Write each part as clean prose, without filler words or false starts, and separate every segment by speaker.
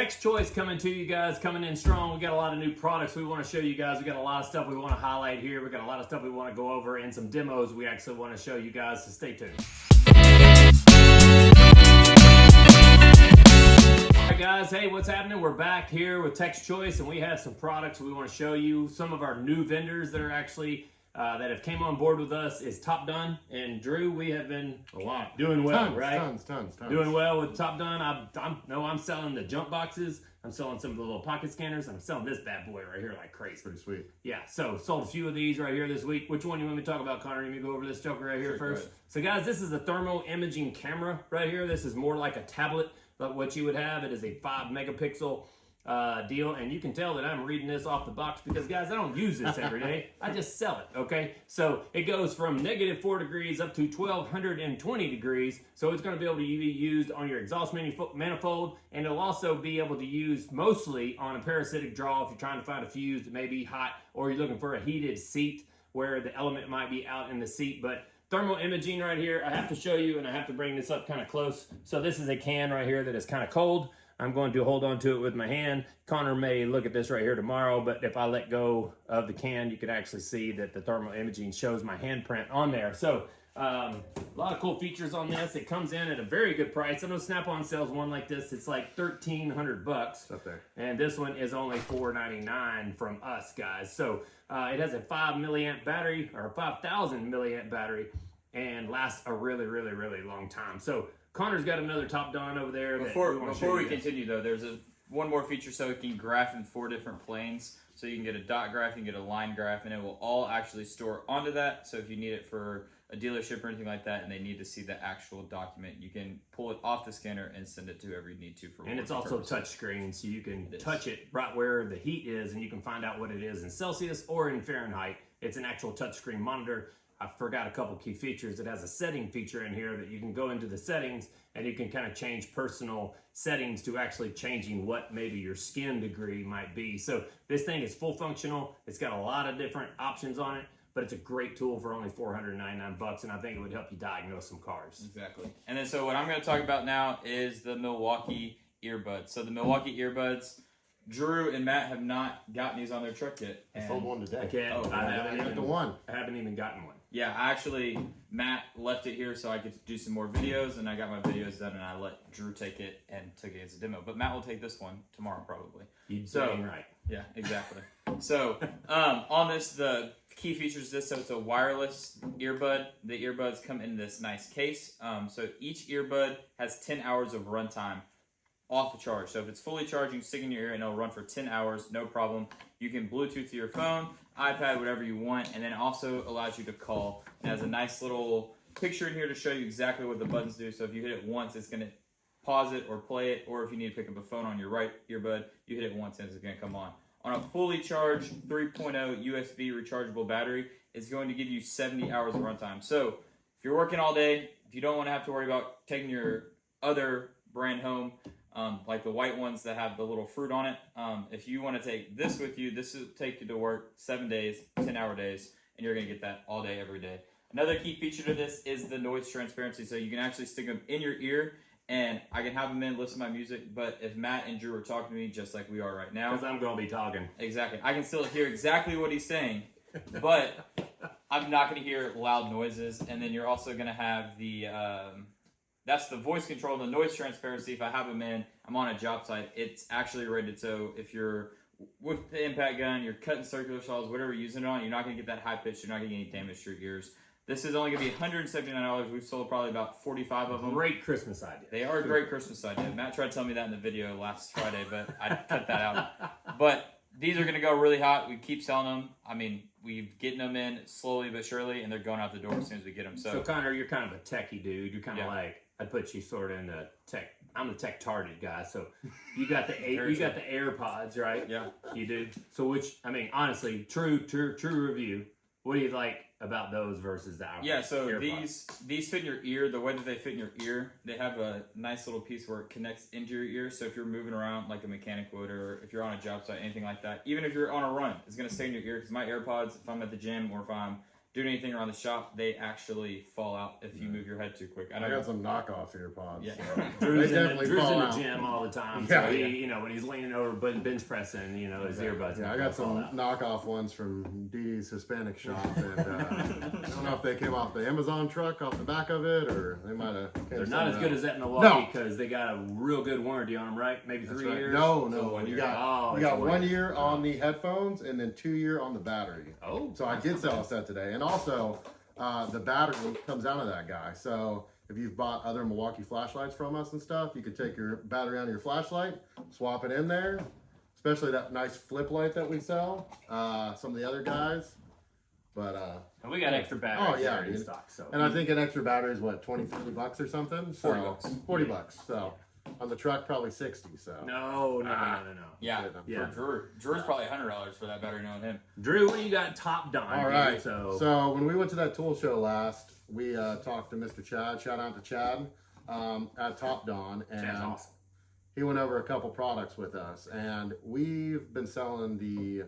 Speaker 1: Tech's Choice coming to you guys, coming in strong. We got a lot of new products we want to show you guys. We got a lot of stuff we want to highlight here. We got a lot of stuff we want to go over and some demos we actually want to show you guys, so stay tuned. Alright guys, hey, what's happening? We're back here with Tech's Choice and we have some products we want to show you. Some of our new vendors that are actually that have came on board with us is Topdon and Drew. We have been doing well, right?
Speaker 2: Tons.
Speaker 1: Doing well with Topdon. I'm selling the jump boxes. I'm selling some of the little pocket scanners. I'm selling this bad boy right here like crazy.
Speaker 2: Pretty sweet.
Speaker 1: Yeah, so sold a few of these right here this week. Which one you want me to talk about, Connor? Let me go over this joker right here first. So guys, this is a thermal imaging camera right here. This is more like a tablet, like what you would have. It is a 5 megapixel deal, and you can tell that I'm reading this off the box because guys, I don't use this every day. I just sell it, okay? So it goes from -4 degrees up to 1220 degrees, so it's going to be able to be used on your exhaust manifold, and it'll also be able to use mostly on a parasitic draw if you're trying to find a fuse that may be hot, or you're looking for a heated seat where the element might be out in the seat. But thermal imaging right here, I have to show you, and I have to bring this up kind of close. So this is a can right here that is kind of cold. I'm going to hold on to it with my hand. Connor may look at this right here tomorrow, but if I let go of the can, you can actually see that the thermal imaging shows my handprint on there. So a lot of cool features on this. It comes in at a very good price. I know Snap-on sells one like this. It's like $1,300
Speaker 2: up there,
Speaker 1: and this one is only $499 from us, guys. So it has a 5 milliamp battery, or a 5,000 milliamp battery, and lasts a really long time. So Connor's got another Topdon over there.
Speaker 3: Before we continue though, there's one more feature, so it can graph in 4 different planes. So you can get a dot graph, you can get a line graph, and it will all actually store onto that. So if you need it for a dealership or anything like that, and they need to see the actual document, you can pull it off the scanner and send it to whoever you need to for.
Speaker 1: And it's also touch screen, so you can touch it right where the heat is, and you can find out what it is in Celsius or in Fahrenheit. It's an actual touchscreen monitor. I forgot a couple key features. It has a setting feature in here that you can go into the settings and you can kind of change personal settings to actually changing what maybe your skin degree might be. So this thing is full functional. It's got a lot of different options on it, but it's a great tool for only $499, and I think it would help you diagnose some cars.
Speaker 3: Exactly. And then so what I'm going to talk about now is the Milwaukee Earbuds. So the Milwaukee Earbuds, Drew and Matt have not gotten these on their truck yet.
Speaker 2: I sold one today.
Speaker 1: I can't. I haven't even gotten one.
Speaker 3: Yeah, actually, Matt left it here so I could do some more videos, and I got my videos done, and I let Drew take it and took it as a demo. But Matt will take this one tomorrow, probably.
Speaker 1: You're saying right.
Speaker 3: Yeah, exactly. So on this, the key features of this, so it's a wireless earbud. The earbuds come in this nice case. So each earbud has 10 hours of runtime off the charge. So if it's fully charging, stick in your ear and it'll run for 10 hours, no problem. You can Bluetooth to your phone, iPad, whatever you want, and then it also allows you to call. It has a nice little picture in here to show you exactly what the buttons do. So if you hit it once, it's going to pause it or play it, or if you need to pick up a phone on your right earbud, you hit it once and it's going to come on. On a fully charged 3.0 USB rechargeable battery, it's going to give you 70 hours of runtime. So if you're working all day, if you don't want to have to worry about taking your other brand home, like the white ones that have the little fruit on it. If you want to take this with you, this will take you to work 7 days, 10-hour days, and you're going to get that all day, every day. Another key feature to this is the noise transparency. So you can actually stick them in your ear, and I can have them in, listen to my music, but if Matt and Drew are talking to me just like we are right now.
Speaker 1: Because I'm going to be talking.
Speaker 3: Exactly. I can still hear exactly what he's saying, but I'm not going to hear loud noises. And then you're also going to have the... that's the voice control, the noise transparency. If I have them in, I'm on a job site, it's actually rated. So if you're with the impact gun, you're cutting circular saws, whatever you're using it on, you're not going to get that high pitch. You're not going to get any damage to your ears. This is only going to be $179. We've sold probably about 45 of them.
Speaker 1: Great Christmas idea.
Speaker 3: They are a great Christmas idea. Matt tried to tell me that in the video last Friday, but I cut that out. But these are going to go really hot. We keep selling them. I mean, we're getting them in slowly but surely, and they're going out the door as soon as we get them. So
Speaker 1: Connor, you're kind of a techie dude. You're kind of like, I'd put you sort of in the tech. I'm the tech tarded guy. So you got the AirPods, right?
Speaker 3: Yeah,
Speaker 1: you do. So which, I mean, honestly, true review. What do you like about those versus the AirPods?
Speaker 3: Yeah, so these fit in your ear. The way that they fit in your ear, they have a nice little piece where it connects into your ear. So if you're moving around like a mechanic would, or if you're on a job site, anything like that, even if you're on a run, it's going to stay in your ear. Because my AirPods, if I'm at the gym or if I'm doing anything around the shop, they actually fall out if you move your head too quick.
Speaker 2: I got some knockoff earpods.
Speaker 3: Yeah.
Speaker 2: So.
Speaker 1: Drew's
Speaker 2: They
Speaker 1: in,
Speaker 2: definitely
Speaker 1: Drew's
Speaker 2: fall
Speaker 1: in the
Speaker 2: out.
Speaker 1: gym all the time.
Speaker 2: Yeah,
Speaker 1: so he,
Speaker 2: yeah.
Speaker 1: you know, when he's leaning over bench pressing, you know, his earbuds.
Speaker 2: Yeah, I got some knockoff ones from Didi's Hispanic shop, and I don't know if they came off the Amazon truck off the back of it, or they might have.
Speaker 1: They're not as good as that in Milwaukee because they got a real good warranty on them, right? Maybe 3 years.
Speaker 2: No,
Speaker 3: So 1
Speaker 2: you
Speaker 3: year.
Speaker 2: got 1 year on the headphones and then 2 year on the battery.
Speaker 1: Oh,
Speaker 2: So I did sell a set today, and also the battery comes out of that guy. So if you've bought other Milwaukee flashlights from us and stuff, you could take your battery out of your flashlight, swap it in there. Especially that nice flip light that we sell. Some of the other guys, but
Speaker 1: and we got extra batteries
Speaker 2: yeah,
Speaker 1: in
Speaker 2: dude.
Speaker 1: stock. So
Speaker 2: and I think an extra battery is what, 20, 30 bucks or something. So,
Speaker 3: 40 bucks.
Speaker 2: 40 bucks. So on the truck probably 60. So
Speaker 1: no.
Speaker 3: Yeah,
Speaker 1: Yeah.
Speaker 3: for Drew's probably $100 for that battery, knowing him.
Speaker 1: Drew, what do you got? Topdon.
Speaker 2: all right.
Speaker 1: Dude,
Speaker 2: So when we went to that tool show last, we talked to Mr. Chad. Shout out to Chad at Topdon, and
Speaker 1: Chad's awesome.
Speaker 2: he went over a couple products with us, and we've been selling the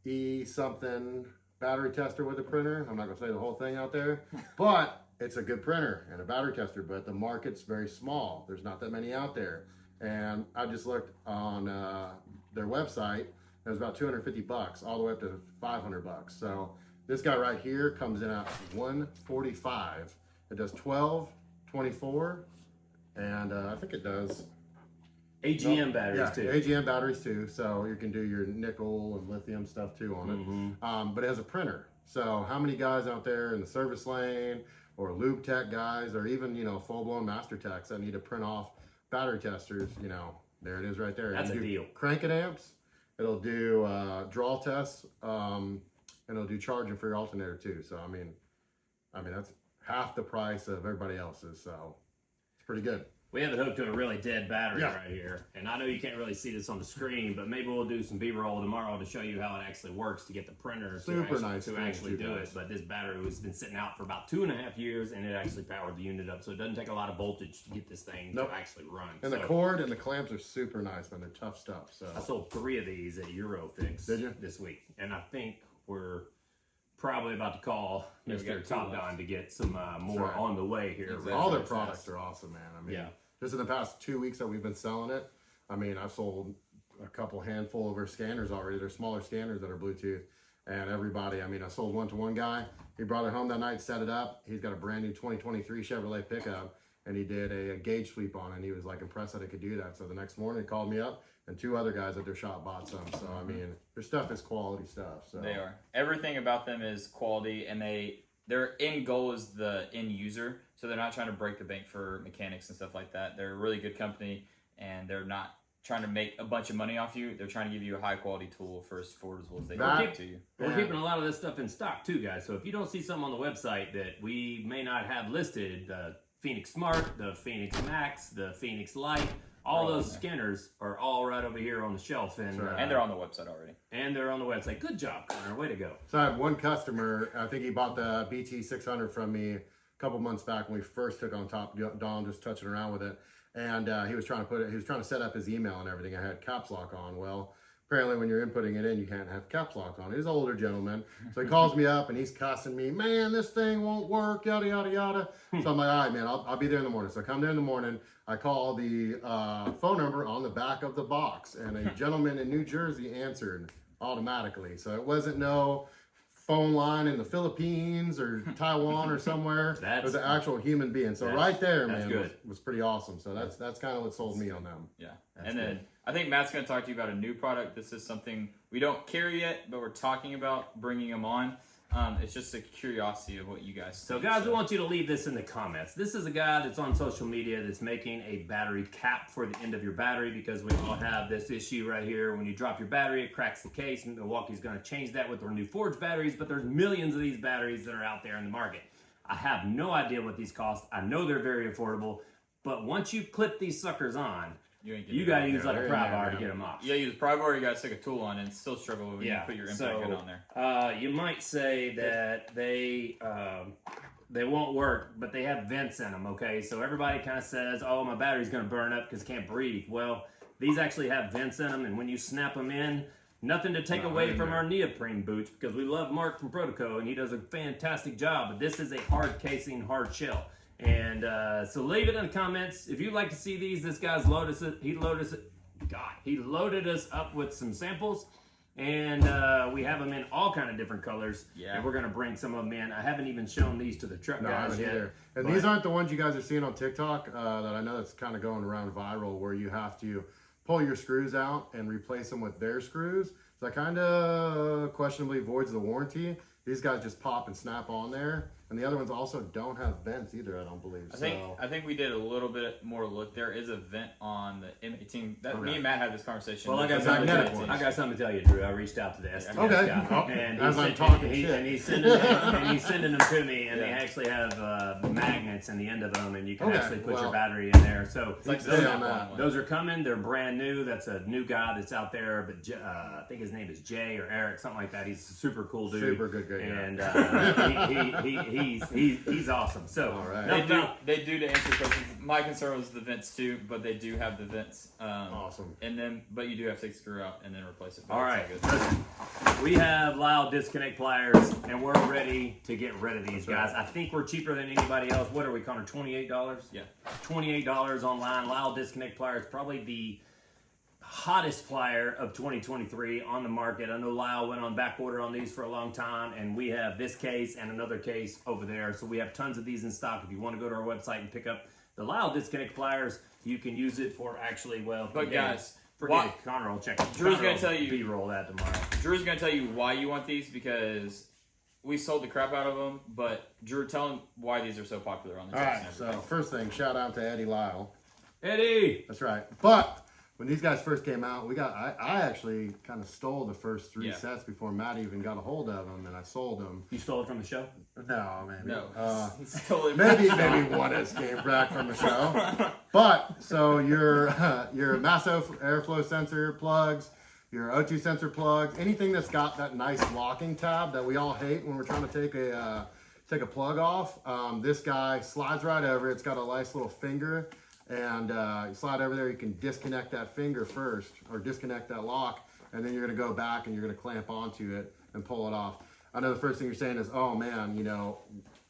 Speaker 2: E something battery tester with a printer. I'm not gonna say the whole thing out there, but it's a good printer and a battery tester, but the market's very small. There's not that many out there. And I just looked on their website. It was about 250 bucks all the way up to 500 bucks. So this guy right here comes in at 145. It does 12, 24, and I think it does
Speaker 1: AGM batteries too.
Speaker 2: AGM batteries too. So you can do your nickel and lithium stuff too on it. But it has a printer. So how many guys out there in the service lane or lube tech guys, or even, you know, full blown master techs that need to print off battery testers, you know, there it is right there.
Speaker 1: That's
Speaker 2: You
Speaker 1: a
Speaker 2: do
Speaker 1: deal.
Speaker 2: Cranking amps. It'll do draw tests, and it'll do charging for your alternator too. So I mean that's half the price of everybody else's. So it's pretty good.
Speaker 1: We have it hooked to a really dead battery
Speaker 2: Yeah.
Speaker 1: right here. And I know you can't really see this on the screen, but maybe we'll do some B-roll tomorrow to show you how it actually works to get the printer
Speaker 2: Super nice
Speaker 1: to
Speaker 2: thing
Speaker 1: actually
Speaker 2: too,
Speaker 1: do
Speaker 2: guys.
Speaker 1: it. But this battery has been sitting out for about 2.5 years, and it actually powered the unit up. So it doesn't take a lot of voltage to get this thing
Speaker 2: Nope.
Speaker 1: to actually run.
Speaker 2: And
Speaker 1: so
Speaker 2: the cord and the clamps are super nice, man. They're tough stuff. So
Speaker 1: I sold 3 of these at Eurofix
Speaker 2: Did you?
Speaker 1: this week. And I think we're probably about to call
Speaker 3: Yeah, we
Speaker 1: Mr.
Speaker 3: got 2
Speaker 1: Topdon
Speaker 3: left.
Speaker 1: to get some more
Speaker 2: right.
Speaker 1: on the way here.
Speaker 3: Exactly.
Speaker 2: all their
Speaker 3: Fast.
Speaker 2: products are awesome, man. I mean,
Speaker 1: Yeah.
Speaker 2: just in the past 2 weeks that we've been selling it, I mean, I've sold a couple handful of our scanners already. They're smaller scanners that are Bluetooth. And everybody, I mean, I sold one to one guy. He brought it home that night, set it up. He's got a brand new 2023 Chevrolet pickup, and he did a gauge sweep on it. And he was like impressed that it could do that. So the next morning, he called me up, and 2 other guys at their shop bought some. So I mean, their stuff is quality stuff. So
Speaker 3: They are. Everything about them is quality, and their end goal is the end user. So they're not trying to break the bank for mechanics and stuff like that. They're a really good company, and they're not trying to make a bunch of money off you. They're trying to give you a high quality tool for as affordable as they can give to you.
Speaker 1: We're
Speaker 2: Yeah.
Speaker 1: keeping a lot of this stuff in stock too, guys. So if you don't see something on the website that we may not have listed, the Phoenix Smart, the Phoenix Max, the Phoenix Lite, all
Speaker 3: They're all
Speaker 1: those
Speaker 3: in there.
Speaker 1: scanners are all right over here on the shelf, and
Speaker 2: That's right.
Speaker 3: And they're on the website already.
Speaker 1: and they're on the website. Good job, Connor. Way to go.
Speaker 2: So I had one customer, I think he bought the BT 600 from me a couple months back when we first took on Topdon, just touching around with it. And he was trying to set up his email and everything. I had caps lock on. Well, apparently when you're inputting it in, you can't have caps lock on. He's an older gentleman. So he calls me up and he's cussing me, man, this thing won't work, yada, yada, yada. So I'm like, all right, man, I'll be there in the morning. So I come there in the morning. I call the phone number on the back of the box, and a gentleman in New Jersey answered automatically. So it wasn't no phone line in the Philippines or Taiwan or somewhere. It was an actual human being. So right there,
Speaker 1: that's
Speaker 2: man,
Speaker 1: good.
Speaker 2: was pretty awesome. So that's kind of what sold me on them.
Speaker 3: Yeah.
Speaker 1: That's
Speaker 3: and then
Speaker 1: good.
Speaker 3: I think Matt's going to talk to you about a new product. This is something we don't carry yet, but we're talking about bringing them on. It's just a curiosity of what you guys
Speaker 1: So
Speaker 3: think.
Speaker 1: guys, we want you to leave this in the comments. This is a guy that's on social media that's making a battery cap for the end of your battery, because we all have this issue right here. When you drop your battery, it cracks the case. And Milwaukee's going to change that with their new Forge batteries, but there's millions of these batteries that are out there in the market. I have no idea what these cost. I know they're very affordable, but once you clip these suckers on, you got to use like a pry bar to get them off.
Speaker 3: Yeah, use a pry bar, you got to stick a tool on and still struggle when you put your impact gun on there.
Speaker 1: You might say that they won't work, but they have vents in them, okay? So everybody kind of says, oh, my battery's going to burn up because it can't breathe. Well, these actually have vents in them, and when you snap them in, Nothing to take away from our neoprene boots, because we love Mark from Protoco and he does a fantastic job. But this is a hard casing, hard shell. And so leave it in the comments if you'd like to see these. This guy's he loaded us up with some samples, and we have them in all kind of different colors.
Speaker 3: Yeah.
Speaker 1: And we're gonna bring some of them in. I haven't even shown these to the truck guys yet.
Speaker 2: Either. And these aren't the ones you guys are seeing on TikTok that I know that's kind of going around viral, where you have to pull your screws out and replace them with their screws. So that kind of questionably voids the warranty. These guys just pop and snap on there. And the other ones also don't have vents either, I don't believe.
Speaker 3: I think we did a little bit more look. There is a vent on the M18. Me and Matt had this conversation.
Speaker 1: Well, I got something to tell you, Drew. I reached out to the SDS guy, and he's sending them to me, and they actually have magnets in the end of them, and you can actually put your battery in there. So those are coming. They're brand new. That's a new guy that's out there, but I think his name is Jay or Eric, something like that. He's a super cool dude,
Speaker 2: super good guy,
Speaker 1: and he's awesome. So
Speaker 3: they do to answer your questions. My concern was the vents too, but they do have the vents.
Speaker 2: Awesome.
Speaker 3: And then, but you do have to take the screw out and then replace it.
Speaker 1: All right, listen, we have Lyle disconnect pliers, and we're ready to get rid of these guys. I think we're cheaper than anybody else. What are we, Connor? $28?
Speaker 3: Yeah,
Speaker 1: $28 online. Lyle disconnect pliers, probably the hottest plier of 2023 on the market. I know Lyle went on back order on these for a long time, and we have this case and another case over there. So we have tons of these in stock. If you want to go to our website and pick up the Lyle disconnect pliers, you can use it for actually, forget it. Connor will check it.
Speaker 3: Drew's going to tell you.
Speaker 1: B-roll that tomorrow.
Speaker 3: Drew's going to tell you why you want these, because we sold the crap out of them. But Drew, tell him why these are so popular on the
Speaker 2: All right, so first thing, shout out to Eddie Lyle.
Speaker 1: Eddie!
Speaker 2: That's right. But when these guys first came out, I actually kind of stole the first three sets before Matt even got a hold of them, and I sold them.
Speaker 1: You stole it from the show?
Speaker 2: No, maybe.
Speaker 3: No. He stole it.
Speaker 2: Maybe one escape rack from the show. But so your mass airflow sensor plugs, your O2 sensor plugs, anything that's got that nice locking tab that we all hate when we're trying to take a plug off. This guy slides right over. It's got a nice little finger. And you slide over there, you can disconnect that finger first, or disconnect that lock, and then you're going to go back and you're going to clamp onto it and pull it off. I know the first thing you're saying is, oh man,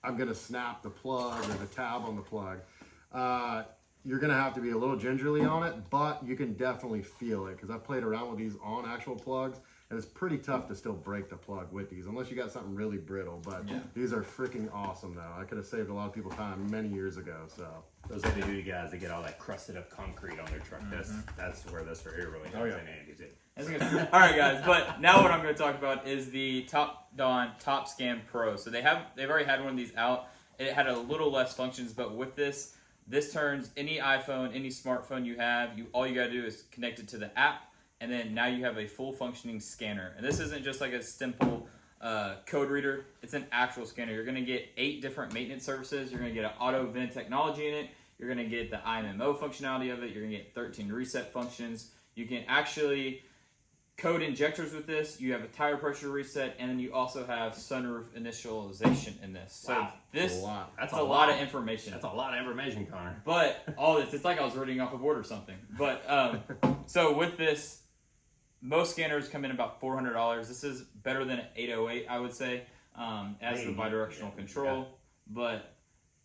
Speaker 2: I'm going to snap the plug or the tab on the plug. You're going to have to be a little gingerly on it, but you can definitely feel it, because I've played around with these on actual plugs, and it's pretty tough to still break the plug with these, unless you got something really brittle. But these are freaking awesome, though. I could have saved a lot of people time many years ago. So
Speaker 1: those heavy duty guys that get all that crusted up concrete on their truck, that's where this right here really comes in handy.
Speaker 3: All right, guys. But now what I'm going to talk about is the Topdon Top Scan Pro. So they've already had one of these out. It had a little less functions, but with this turns any iPhone, any smartphone you have. All you got to do is connect it to the app. And then now you have a full functioning scanner. And this isn't just like a simple code reader. It's an actual scanner. You're going to get 8 different maintenance services. You're going to get an auto vent technology in it. You're going to get the IMMO functionality of it. You're going to get 13 reset functions. You can actually code injectors with this. You have a tire pressure reset. And then you also have sunroof initialization in this. So that's a lot of information.
Speaker 1: That's a lot of information, Connor.
Speaker 3: But all this, it's like I was reading off a board or something. But so with this, most scanners come in about $400. This is better than an 808, I would say, as the bidirectional control. Yeah. But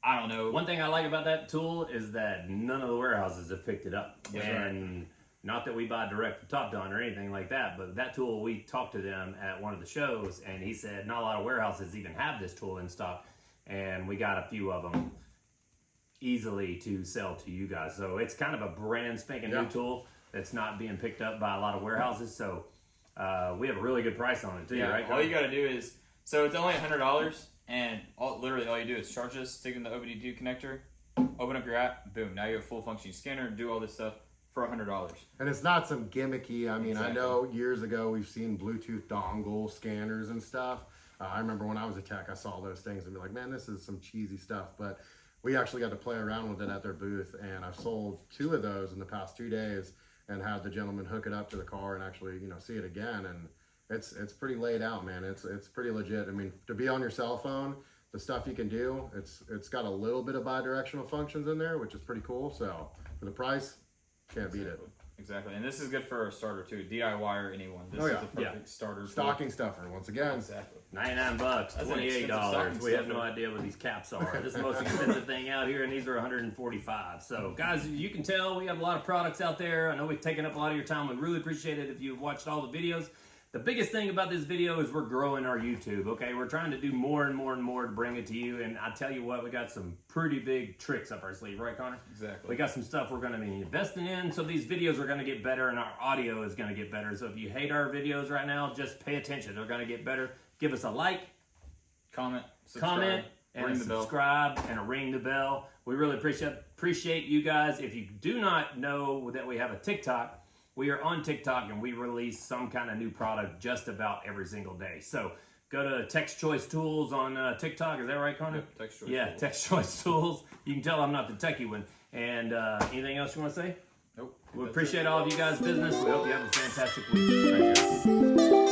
Speaker 3: I don't know.
Speaker 1: One thing I like about that tool is that none of the warehouses have picked it up. And not that we buy direct from Topdon or anything like that, but that tool, we talked to them at one of the shows, and he said not a lot of warehouses even have this tool in stock. And we got a few of them easily to sell to you guys. So it's kind of a brand spanking new tool that's not being picked up by a lot of warehouses. So we have a really good price on it too, right?
Speaker 3: All you got to do is, so it's only $100, and literally all you do is charge this, stick in the OBD2 connector, open up your app, boom, now you have a full functioning scanner, do all this stuff for $100.
Speaker 2: And it's not some gimmicky, I mean, I know years ago we've seen Bluetooth dongle scanners and stuff. I remember when I was a tech, I saw those things and be like, man, this is some cheesy stuff. But we actually got to play around with it at their booth, and I've sold 2 of those in the past 2 days, and had the gentleman hook it up to the car and actually, see it again. And it's pretty laid out, man. It's pretty legit. I mean, to be on your cell phone, the stuff you can do, it's got a little bit of bidirectional functions in there, which is pretty cool. So for the price, can't beat it.
Speaker 3: Exactly, and this is good for a starter too. DIY or anyone. This
Speaker 2: Oh, yeah.
Speaker 3: is the perfect starter.
Speaker 2: Stocking stuffer, once again.
Speaker 3: Exactly.
Speaker 1: $99,
Speaker 3: That's an expensive
Speaker 1: $28.
Speaker 3: stocking
Speaker 1: We have
Speaker 3: stuffer.
Speaker 1: no idea what these caps are. This is the most expensive thing out here, and these are $145. So, guys, you can tell we have a lot of products out there. I know we've taken up a lot of your time. We really appreciate it if you've watched all the videos. The biggest thing about this video is we're growing our YouTube, okay? We're trying to do more and more and more to bring it to you, and I tell you what, we got some pretty big tricks up our sleeve, right, Connor?
Speaker 3: Exactly.
Speaker 1: We got some stuff we're going to be investing in, so these videos are going to get better, and our audio is going to get better. So if you hate our videos right now, just pay attention. They're going to get better. Give us a like,
Speaker 3: Comment, subscribe,
Speaker 1: and
Speaker 3: ring
Speaker 1: a
Speaker 3: the bell.
Speaker 1: subscribe, and a ring the bell. We really appreciate you guys. If you do not know that we have a TikTok, we are on TikTok, and we release some kind of new product just about every single day. So go to Text Choice Tools on TikTok. Is that right, Connor?
Speaker 3: Yep, Text Choice
Speaker 1: Yeah,
Speaker 3: Tools.
Speaker 1: Text Choice Tools. You can tell I'm not the techie one. And anything else you want to say?
Speaker 3: Nope.
Speaker 1: We
Speaker 3: That's
Speaker 1: appreciate
Speaker 3: it.
Speaker 1: all of you guys' business. We hope you have a fantastic week.
Speaker 2: Thank you.